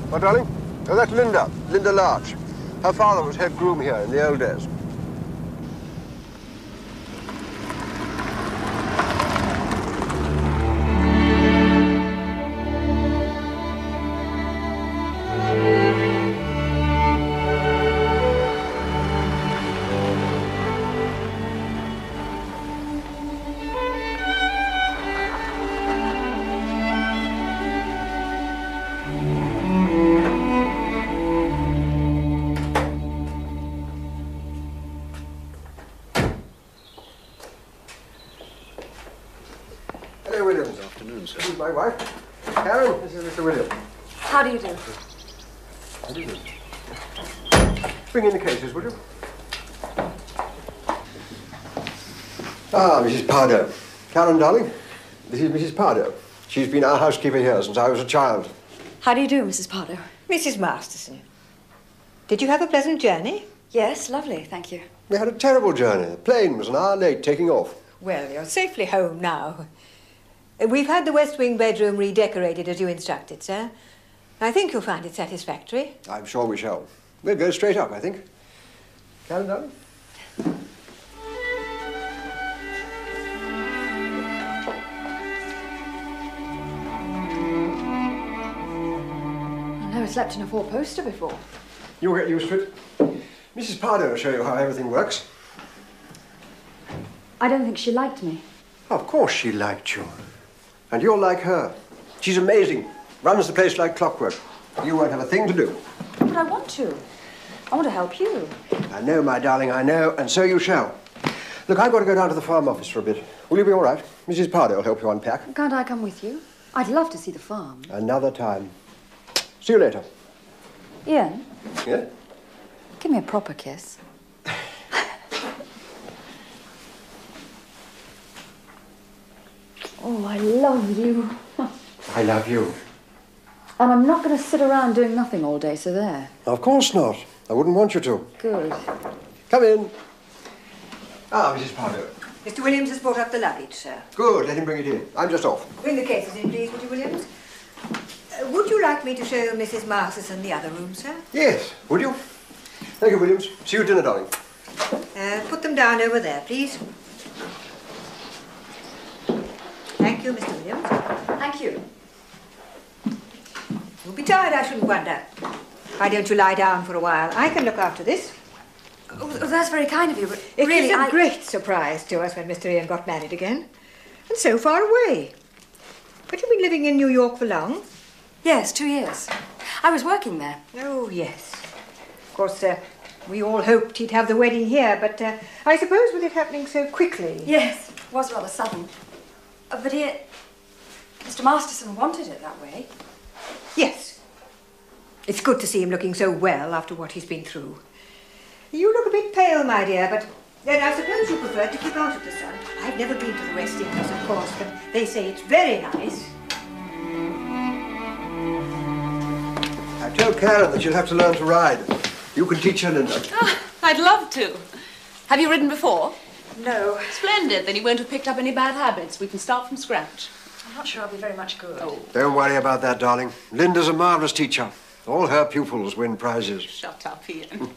What, darling? Oh, that's Linda. Linda Larch. Her father was head groom here in the old days. Hello, Williams. Good afternoon, sir. This is my wife, Karen. This is Mr. Williams. How do you do? How do you do? Bring in the cases, will you? Ah, Mrs. Pardo. Karen, darling, this is Mrs. Pardo. She's been our housekeeper here since I was a child. How do you do, Mrs. Pardo? Mrs. Masterson, did you have a pleasant journey? Yes, lovely, thank you. We had a terrible journey. The plane was an hour late taking off. Well, you're safely home now. We've had the West Wing bedroom redecorated as you instructed, sir. I think you'll find it satisfactory. I'm sure we shall. We'll go straight up, I think. Karen, darling? I've never slept in a four-poster before. You'll get used to it. Mrs. Pardo will show you how everything works. I don't think she liked me. Of course she liked you. And you're like her. She's amazing. Runs the place like clockwork. You won't have a thing to do. But I want to. I want to help you. I know, my darling, I know, and so you shall. Look, I've got to go down to the farm office for a bit. Will you be all right? Mrs. Pardo will help you unpack. Can't I come with you? I'd love to see the farm. Another time. See you later. Ian, Yeah? give me a proper kiss. Oh, I love you. I love you. And I'm not going to sit around doing nothing all day, so there. Of course not. I wouldn't want you to. Good. Come in. Ah, Mrs. Pardo. Mr. Williams has brought up the luggage, sir. Good, let him bring it in. I'm just off. Bring the cases in, please, would you, Williams? Would you like me to show Mrs. Masterson the other room, sir? Yes, would you? Thank you, Williams. See you at dinner, darling. Put them down over there, please. Thank you, Mr. Williams. Thank you. You'll be tired, I shouldn't wonder. Why don't you lie down for a while? I can look after this. Oh, that's very kind of you, but It really, was a great surprise to us when Mr. Ian got married again. And so far away. But you've been living in New York for long? Yes, 2 years. I was working there. Oh, yes. Of course, we all hoped he'd have the wedding here, but I suppose with it happening so quickly... Yes, it was rather sudden. But Mr. Masterson wanted it that way. Yes. It's good to see him looking so well after what he's been through. You look a bit pale, my dear, but then I suppose you prefer to keep out of the sun. I've never been to the West Indies, of course, but they say it's very nice. I told Karen that she'll have to learn to ride. You can teach her, Linda. Oh, I'd love to. Have you ridden before? No. Splendid. Then you won't have picked up any bad habits. We can start from scratch. I'm not sure I'll be very much good. Oh, Don't worry about that, darling. Linda's a marvellous teacher. All her pupils win prizes. shut up, Ian.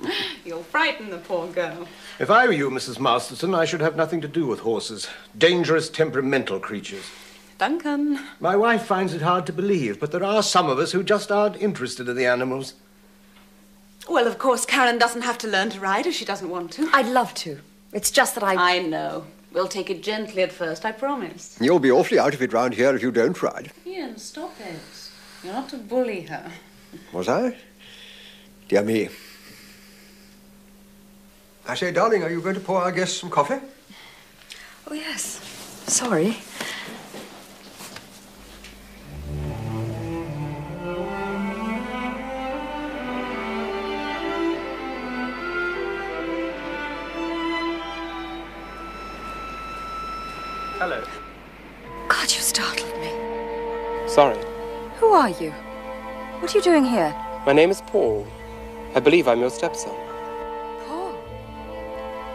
You'll frighten the poor girl. If I were you, Mrs. Masterson, I should have nothing to do with horses. Dangerous, temperamental creatures. Duncan. My wife finds it hard to believe, but there are some of us who just aren't interested in the animals. Well, of course, Karen doesn't have to learn to ride if she doesn't want to. I'd love to. It's just that I know. We'll take it gently at first, I promise. You'll be awfully out of it round here if you don't ride. Ian, stop it. You're not to bully her. Was I? Dear me. I say, darling, are you going to pour our guests some coffee? Oh, yes. Sorry. Hello. God, you startled me. Sorry. Who are you? What are you doing here? My name is Paul. I believe I'm your stepson. Paul.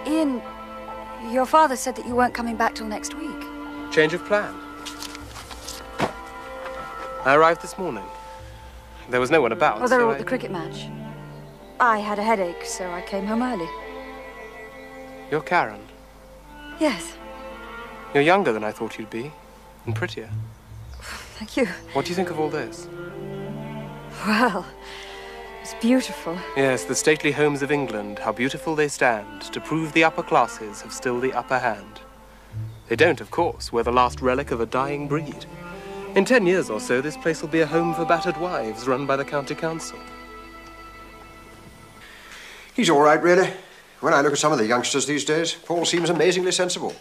Ian, your father said that you weren't coming back till next week. Change of plan. I arrived this morning. There was no one about. Well, they were so all at the cricket match. I had a headache, so I came home early. You're Karen. Yes, You're younger than I thought you'd be, and prettier. thank you. What do you think of all this? Well, it's beautiful. Yes, the stately homes of England, how beautiful they stand, to prove the upper classes have still the upper hand. They don't, of course. We're the last relic of a dying breed. In 10 years or so, this place will be a home for battered wives run by the county council. He's all right, really. When I look at some of the youngsters these days, Paul seems amazingly sensible.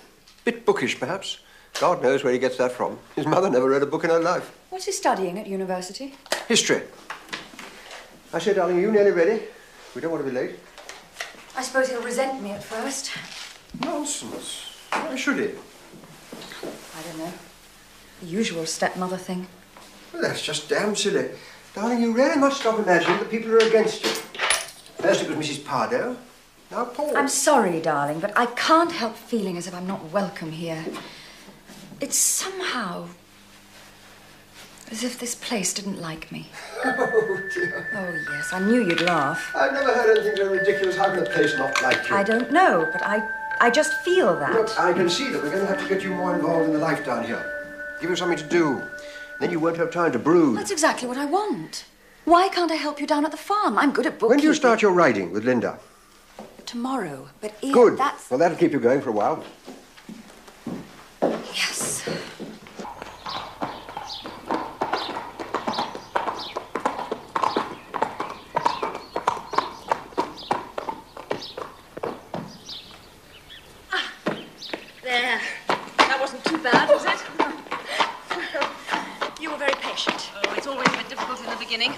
Bit bookish, perhaps. God knows where he gets that from. His mother never read a book in her life. What's he studying at university? History. I say, darling, are you nearly ready? We don't want to be late. I suppose he'll resent me at first. Nonsense. Why should he? I don't know. The usual stepmother thing. Well, that's just damn silly. Darling, you really must stop imagining that people are against you. First it was Mrs. Pardo, now Paul. I'm sorry, darling, but I can't help feeling as if I'm not welcome here. It's somehow as if this place didn't like me. Oh, dear. Oh, yes, I knew you'd laugh. I've never heard anything so ridiculous. How can a place not like you? I don't know, but I just feel that. Look, I can see that we're going to have to get you more involved in the life down here. Give you something to do. Then you won't have time to brood. That's exactly what I want. Why can't I help you down at the farm? I'm good at bookkeeping. When do you start your riding with Linda? Tomorrow. But Ian, Good. that's... Well, that'll keep you going for a while. Yes. There. That wasn't too bad, was it? You were very patient. Oh, it's always a bit difficult in the beginning.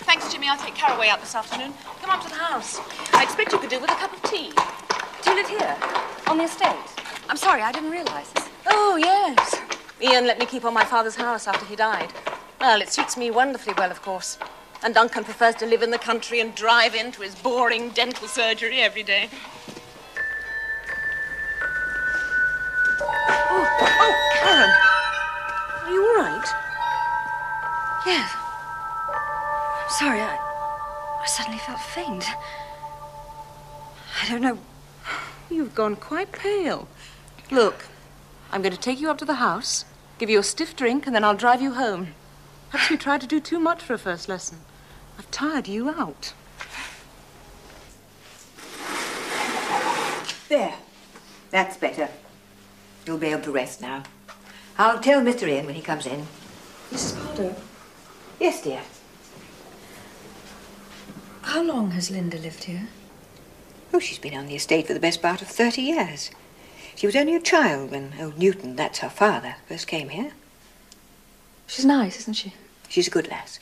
Thanks, Jimmy. I'll take Caraway out this afternoon. Come up to the house. I expect you could do with a cup of tea. Do you live here? On the estate? I'm sorry, I didn't realise this. Oh, yes. Ian let me keep on my father's house after he died. Well, it suits me wonderfully well, of course. And Duncan prefers to live in the country and drive in to his boring dental surgery every day. Oh, Karen. Are you all right? Yes. I'm sorry, I suddenly felt faint. I don't know. You've gone quite pale. Look, I'm going to take you up to the house, give you a stiff drink, and then I'll drive you home. Perhaps you tried to do too much for a first lesson. I've tired you out. There. That's better. You'll be able to rest now. I'll tell Mr. Ian when he comes in. Mrs. Pardo, Yes, dear. how long has Linda lived here? Oh, she's been on the estate for the best part of 30 years. She was only a child when old Newton, that's her father, first came here. She's nice, isn't she? She's a good lass.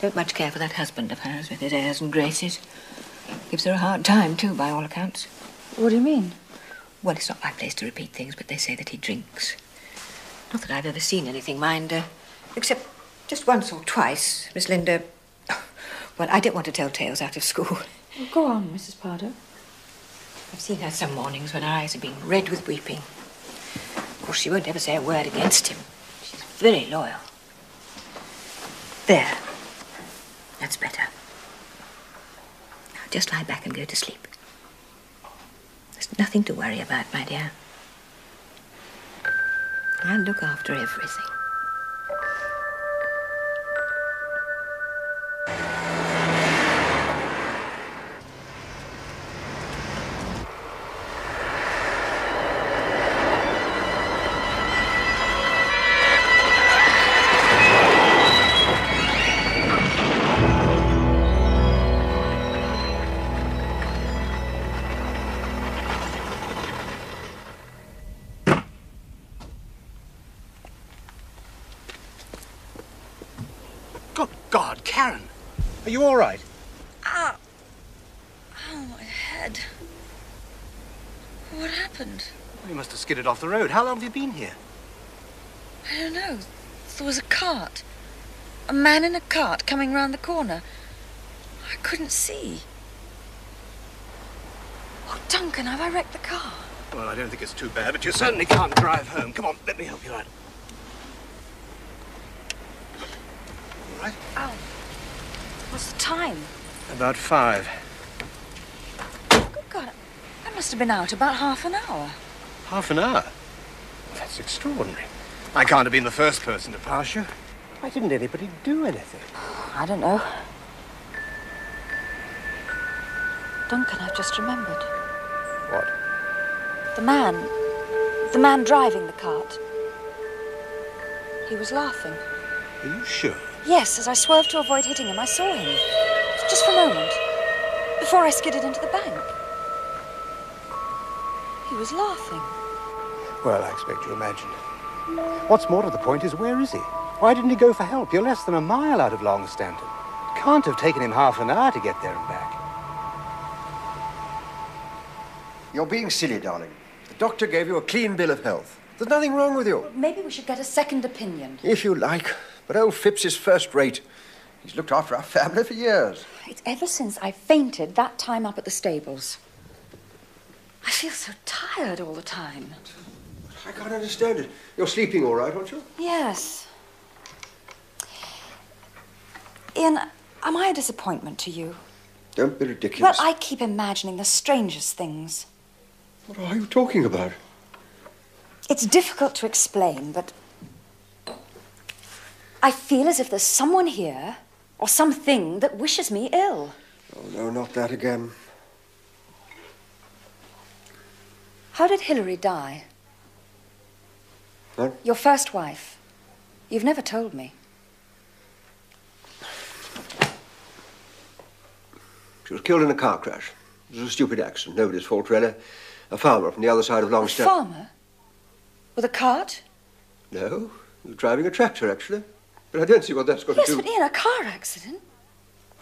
Don't much care for that husband of hers with his airs and graces. Gives her a hard time, too, by all accounts. What do you mean? Well, it's not my place to repeat things, but they say that he drinks. Not that I've ever seen anything, mind, except just once or twice, Miss Linda... Well, I don't want to tell tales out of school. Well, go on, Mrs. Pardo. I've seen her some mornings when her eyes have been red with weeping. Of course, she won't ever say a word against him. She's very loyal. There. That's better. Now, just lie back and go to sleep. There's nothing to worry about, my dear. I'll look after everything. Good God, Karen. Are you all right? Ow. Oh, my head. What happened? You must have skidded off the road. How long have you been here? I don't know. There was a cart. A man in a cart coming round the corner. I couldn't see. Oh, Duncan, have I wrecked the car? Well, I don't think it's too bad, but you certainly can't drive home. Come on, let me help you out. All right? time? About 5. Good God, I must have been out about half an hour. Half an hour? That's extraordinary. I can't have been the first person to pass you. Why didn't anybody do anything? I don't know. Duncan, I've just remembered. What? The man driving the cart. He was laughing. Are you sure? Yes, as I swerved to avoid hitting him, I saw him. Just for a moment. Before I skidded into the bank. He was laughing. Well, I expect you imagined it. What's more to the point is, where is he? Why didn't he go for help? You're less than a mile out of Longstanton. It can't have taken him half an hour to get there and back. You're being silly, darling. The doctor gave you a clean bill of health. There's nothing wrong with you. Maybe we should get a second opinion. If you like. But old Phipps is first rate. He's looked after our family for years. It's ever since I fainted that time up at the stables. I feel so tired all the time. I can't understand it. You're sleeping all right, aren't you? Yes. Ian, am I a disappointment to you? Don't be ridiculous. Well, I keep imagining the strangest things. What are you talking about? It's difficult to explain, but I feel as if there's someone here or something that wishes me ill. Oh, no, not that again. How did Hilary die? What? Your first wife. You've never told me. She was killed in a car crash. It was a stupid accident. Nobody's fault, really. A farmer from the other side of A Longstanton. farmer? With a cart? No, he was driving a tractor, actually. But I don't see what that's got Yes, to do... but Ian, a car accident?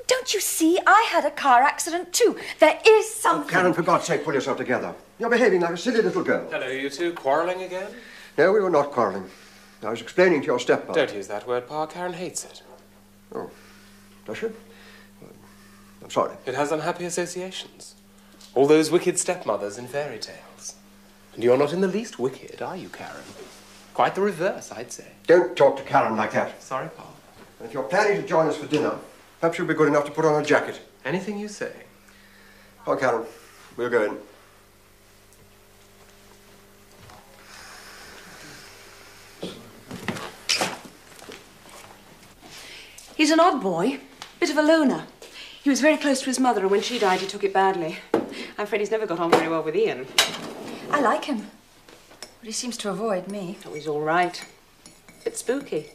Don't you see? I had a car accident too. There is Oh, something... Karen, for God's sake, pull yourself together. You're behaving like a silly little girl. Hello, you two. Quarrelling again? No, we were not quarrelling. I was explaining to your stepmother. Don't use that word, Pa. Karen hates it. Oh, does she? Well, I'm sorry. It has unhappy associations. All those wicked stepmothers in fairy tales. And you're not in the least wicked, are you, Karen? Quite the reverse, I'd say. Don't talk to Karen like that. Sorry, Pa. And if you're planning to join us for dinner, perhaps you'll be good enough to put on a jacket. Anything you say. Oh, Karen, we'll go in. He's an odd boy, bit of a loner. He was very close to his mother, and when she died, he took it badly. I'm afraid he's never got on very well with Ian. I like him. But he seems to avoid me. Oh, he's all right. Bit spooky.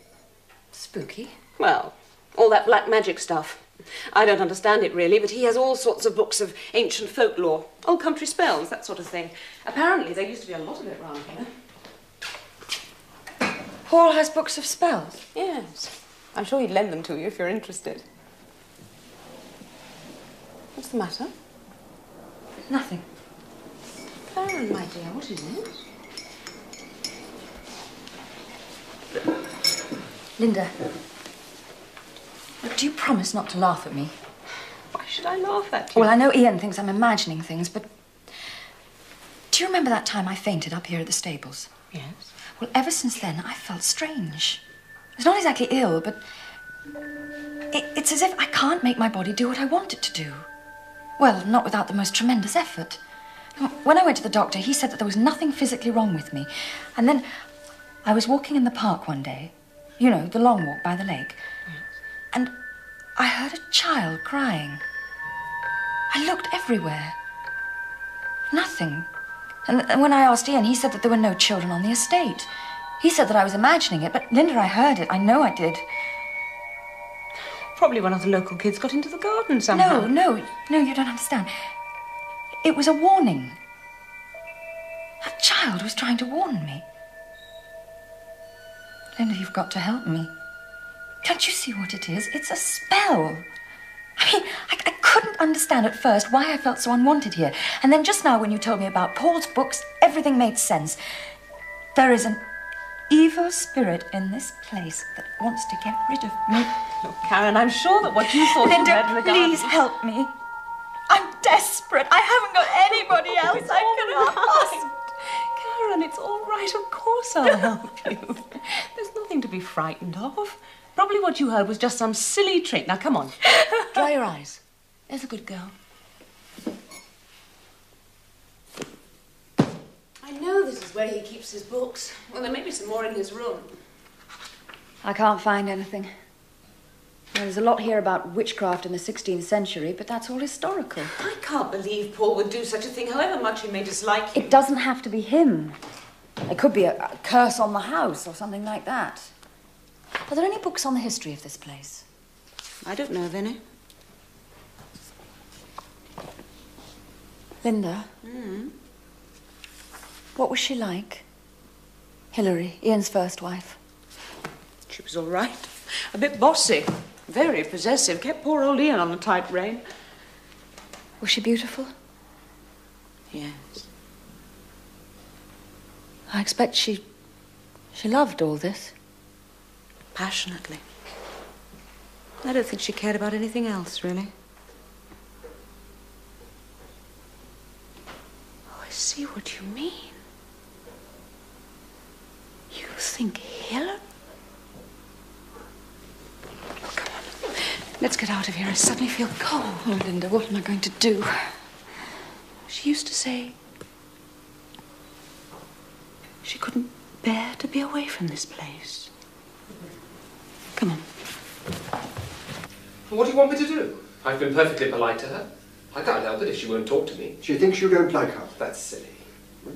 Spooky? Well, all that black magic stuff. I don't understand it, really, but he has all sorts of books of ancient folklore, old country spells, that sort of thing. Apparently, there used to be a lot of it round here. Paul has books of spells. Yes. I'm sure he'd lend them to you if you're interested. What's the matter? Nothing. Karen, my dear, what is it? Linda, look, do you promise not to laugh at me? Why should I laugh at you? Well, I know Ian thinks I'm imagining things, but do you remember that time I fainted up here at the stables? Yes. Well, ever since then, I felt strange. It's not exactly ill, but it's as if I can't make my body do what I want it to do. Well, not without the most tremendous effort. When I went to the doctor, he said that there was nothing physically wrong with me. And then I was walking in the park one day, you know, the long walk by the lake, and I heard a child crying. I looked everywhere. Nothing. And when I asked Ian, he said that there were no children on the estate. He said that I was imagining it, but Linda, I heard it. I know I did. Probably one of the local kids got into the garden somehow. No, you don't understand. It was a warning. A child was trying to warn me. Linda, you've got to help me. Can't you see what it is? It's a spell. I mean, I couldn't understand at first why I felt so unwanted here. And then just now when you told me about Paul's books, everything made sense. There is an evil spirit in this place that wants to get rid of me. Look, Karen, I'm sure that what you thought you Linda, had in the garden... please help me. I'm desperate. I haven't got anybody else I can ask. Karen, it's all right. Of course I'll help you. There's nothing to be frightened of. Probably what you heard was just some silly trick. Now, come on. Dry your eyes. There's a good girl. I know this is where he keeps his books. Well, there may be some more in his room. I can't find anything. There's a lot here about witchcraft in the 16th century, but that's all historical. I can't believe Paul would do such a thing, however much he may dislike you. It doesn't have to be him. It could be a curse on the house or something like that. Are there any books on the history of this place? I don't know of any. Linda? What was she like? Hilary, Ian's first wife. She was all right. A bit bossy. Very possessive. Kept poor old Ian on a tight rein. Was she beautiful? Yes. I expect she loved all this. Passionately. I don't think she cared about anything else, really. Oh, I see what you mean. You think Hillary? Oh, come on. Let's get out of here. I suddenly feel cold. Oh, Linda, what am I going to do? She used to say she couldn't bear to be away from this place. Come on. What do you want me to do? I've been perfectly polite to her. I can't help it if she won't talk to me. She thinks you don't like her. That's silly.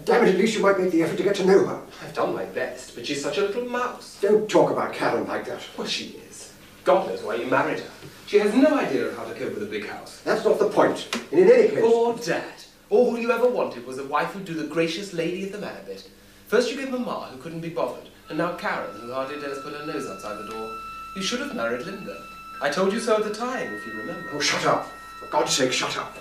Damn it, at least you might make the effort to get to know her. I've done my best, but she's such a little mouse. Don't talk about Karen like that. Well, she is. God knows why you married her. She has no idea of how to cope with a big house. That's not the point. And in any case... Poor Dad. All you ever wanted was a wife who'd do the gracious lady of the man bit. First you gave Mamma, who couldn't be bothered, and now Karen, who hardly dares put her nose outside the door. You should have married Linda. I told you so at the time, if you remember. Oh, shut up. For God's sake, shut up.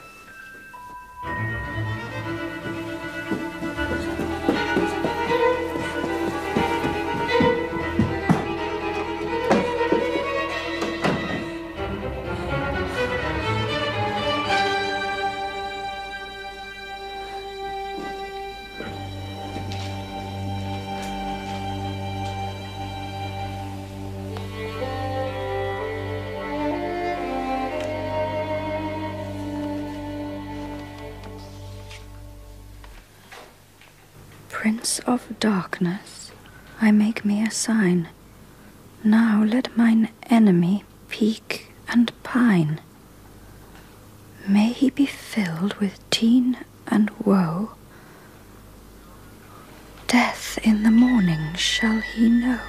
Prince of darkness, I make me a sign. Now let mine enemy peak and pine. May he be filled with teen and woe. Death in the morning shall he know.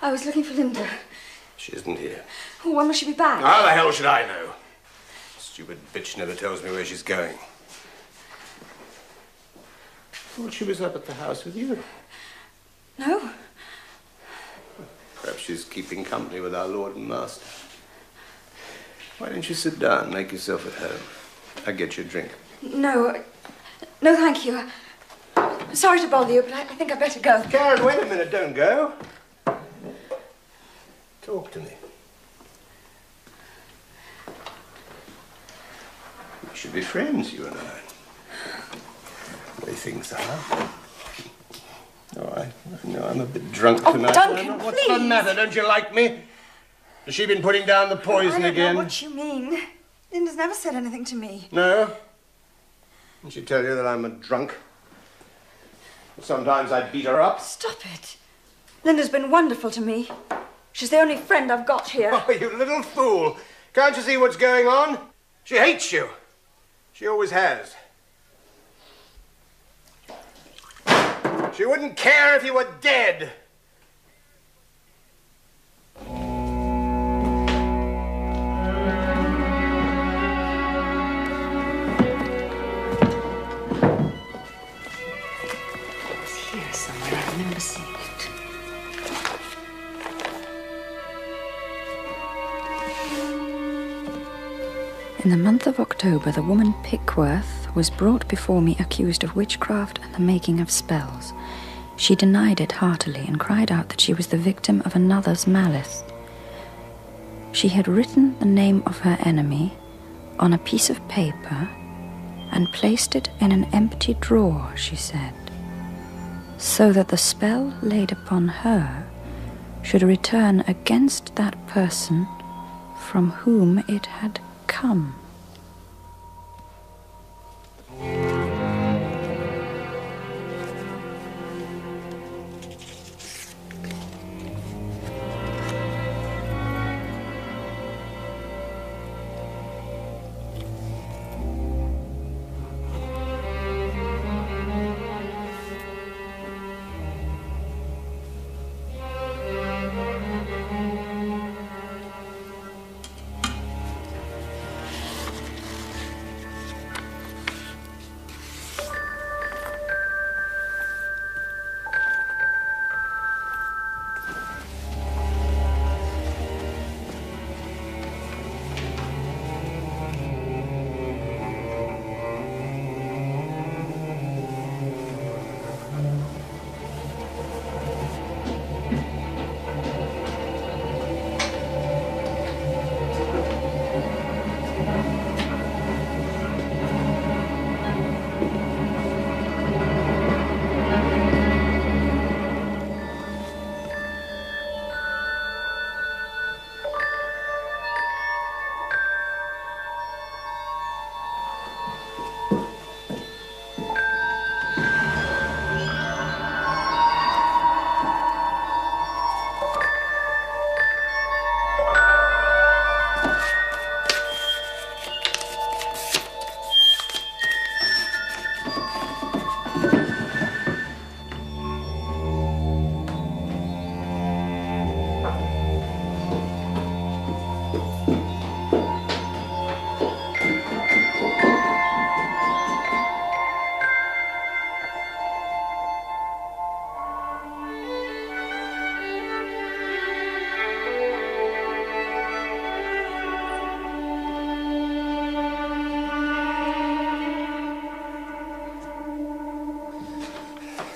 I was looking for Linda. She isn't here. Oh, when will she be back? How the hell should I know? Stupid bitch never tells me where she's going. Thought she was up at the house with you. No. Perhaps she's keeping company with our Lord and Master. Why don't you sit down and make yourself at home? I'll get you a drink. No. No, thank you. Sorry to bother you, but I think I'd better go. Karen, wait a minute. Don't go. Talk to me. We should be friends, you and I. The way things are. Oh, I know I'm a bit drunk tonight. Duncan, What's please. the matter? Don't you like me? Has she been putting down the poison I again? don't know what you mean. Linda's never said anything to me. No? Didn't she tell you that I'm a drunk? Sometimes I beat her up. Stop it. Linda's been wonderful to me. She's the only friend I've got here. Oh, you little fool. Can't you see what's going on? She hates you. She always has. She wouldn't care if you were dead. In the month of October, the woman Pickworth was brought before me accused of witchcraft and the making of spells. She denied it heartily and cried out that she was the victim of another's malice. She had written the name of her enemy on a piece of paper and placed it in an empty drawer, she said, so that the spell laid upon her should return against that person from whom it had come.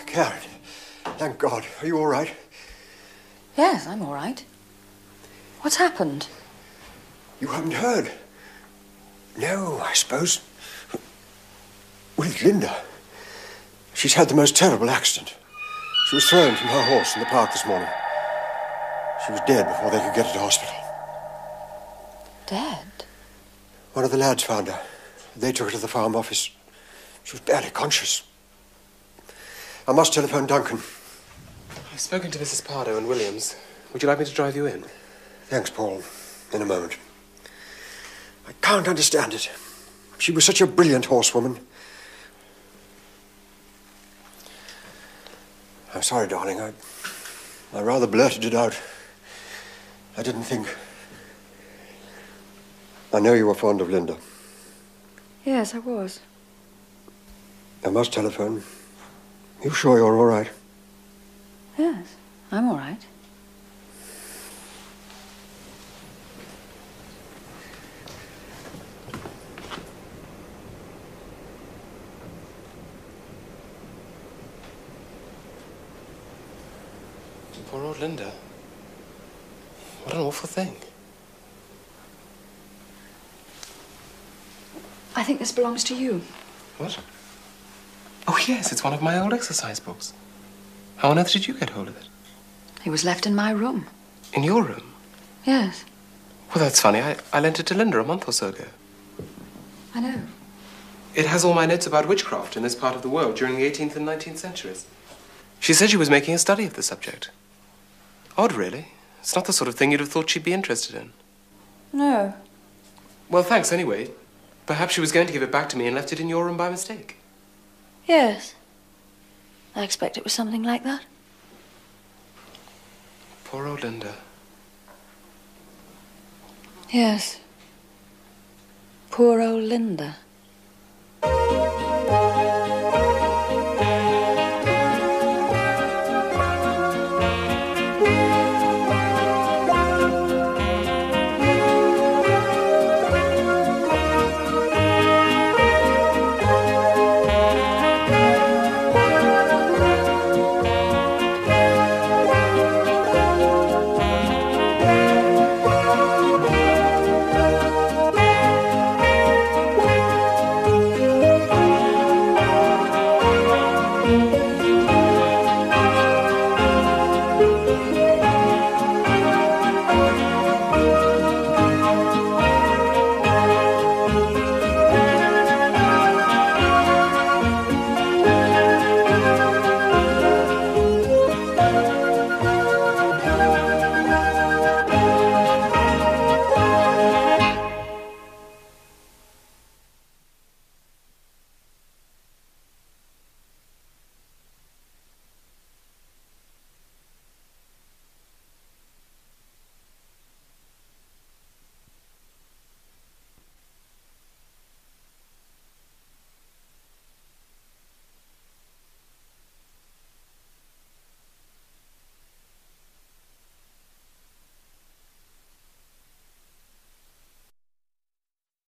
Karen, thank God. Are you all right? Yes, I'm all right. What's happened? You haven't heard? No, I suppose. Well, it's Linda. She's had the most terrible accident. She was thrown from her horse in the park this morning. She was dead before they could get her to hospital. Dead? One of the lads found her. They took her to the farm office. She was barely conscious. I must telephone Duncan. I've spoken to Mrs. Pardo and Williams. Would you like me to drive you in? Thanks, Paul. In a moment. I can't understand it. She was such a brilliant horsewoman. I'm sorry, darling. I rather blurted it out. I didn't think. I know you were fond of Linda. Yes, I was. I must telephone. You sure you're all right? Yes, I'm all right. Poor old Linda. What an awful thing. I think this belongs to you. What? Oh, yes, it's one of my old exercise books. How on earth did you get hold of it? It was left in my room. In your room? Yes. Well, that's funny. I lent it to Linda a month or so ago. I know. It has all my notes about witchcraft in this part of the world during the 18th and 19th centuries. She said she was making a study of the subject. Odd, really. It's not the sort of thing you'd have thought she'd be interested in. No. Well, thanks anyway. Perhaps she was going to give it back to me and left it in your room by mistake. Yes. I expect it was something like that. Poor old Linda. Yes. Poor old Linda.